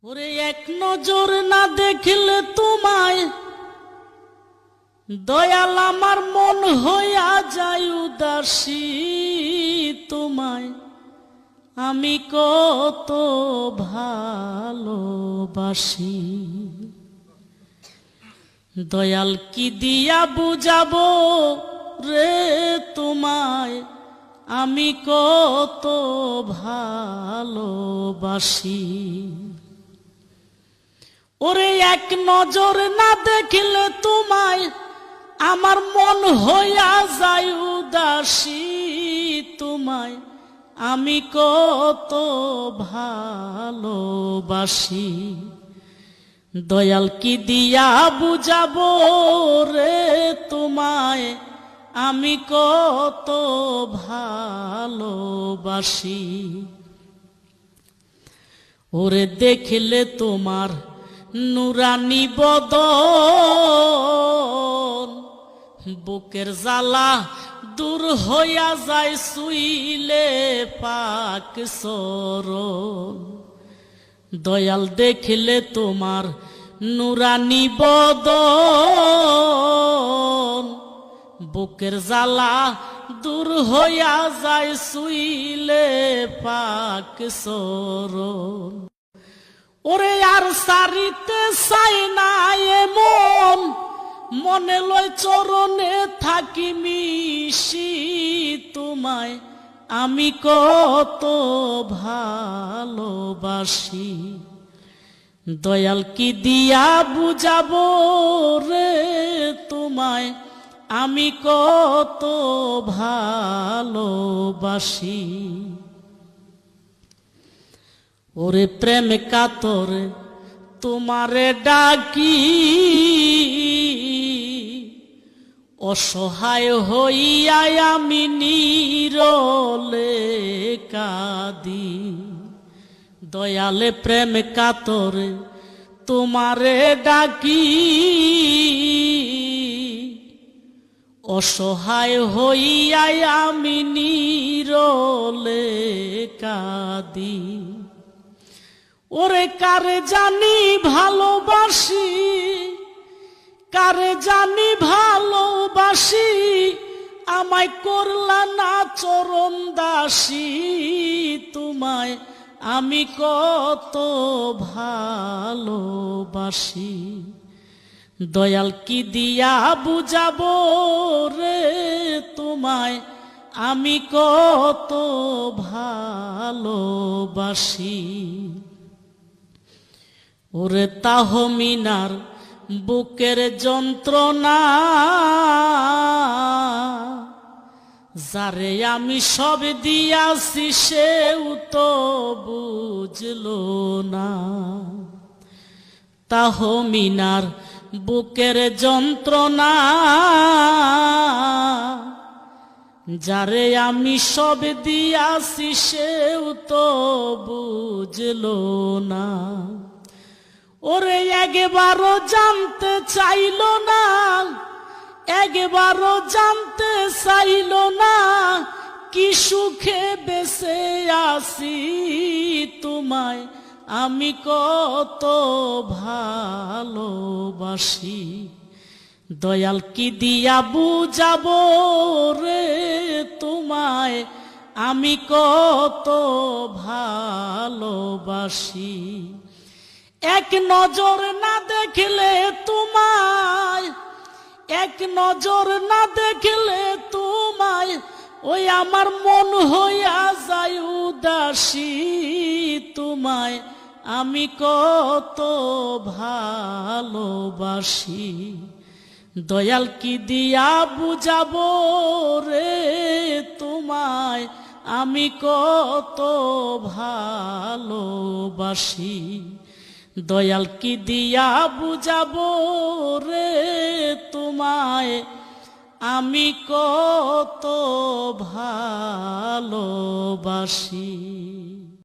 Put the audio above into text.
ওরে এক নজর না দেখলে তোমায় দয়াল আমার মন হইয়া যায় উদাসী। তোমায় আমি কত ভালোবাসি, দয়াল কি দিয়া বুঝাবো রে তোমায় আমি কত ভালোবাসি। ওরে এক নজর না দেখলে তোমায় আমার মন হইয়া যায় উদাসী। তোমায় আমি কত ভালোবাসি, দয়াল কি দিয়া বুঝাবো রে তোমায় আমি কত ভালোবাসি। ওরে দেখলে তোমার নুরানি বদন বুকের জ্বালা দূর হইয়া যায় শুইলে পাক সরণ। দয়াল দেখলে তোমার নুরানি বদন বুকের জ্বালা দূর হইয়া যায় শুইলে পাক সরণ। ওরে আর সারিতে চাই না এমন মনে লয় চরণে থাকি মিশি। তোমায় আমি কত ভালোবাসি, দয়াল কি দিয়া বুঝাবো রে তোমায় আমি কত ভালোবাসি। ওরে প্রেম কাতর তোমারে ডাকি অসহায় হইয়া আমি নীরলে কাঁদি। দয়ালে প্রেম কাতর তোমারে ডাকি অসহায় হইয়া আমি নীরলে কাঁদি। ওরে কারে জানি ভালোবাসি, কারে জানি ভালোবাসি আমায় করলা না চরণ দাসী। তোমায় আমি কত ভালোবাসি, দয়াল কি দিয়া বুঝাবো রে তোমায় আমি কত ভালোবাসি। ওরে তাহমিনার বুকের যন্ত্রণা যারে আমি সব দিয়াছি সেও তো বুঝলো না। তাহমিনার বুকের যন্ত্রণা যারে আমি সব দিয়াছি সেও তো বুঝলো না। ওরে একবারও জানতে চাইল না, একবারও জানতে চাইল না কি সুখে বেঁচে আছি। তোমায় আমি কত ভালোবাসি, দয়াল কি দিয়া বুঝাবো রে তোমায় আমি কত ভালোবাসি। এক নজর না দেখলে তোমায়, এক নজর না দেখলে তোমায় ওই আমার মন হইয়া যায় উদাসী। তোমায় আমি কত ভালোবাসি, দয়াল কি দিয়া বুঝাবো রে তোমায় আমি কত ভালোবাসি। দয়াল কি দিয়া বুঝাবো রে তোমায় আমি কত ভালোবাসি।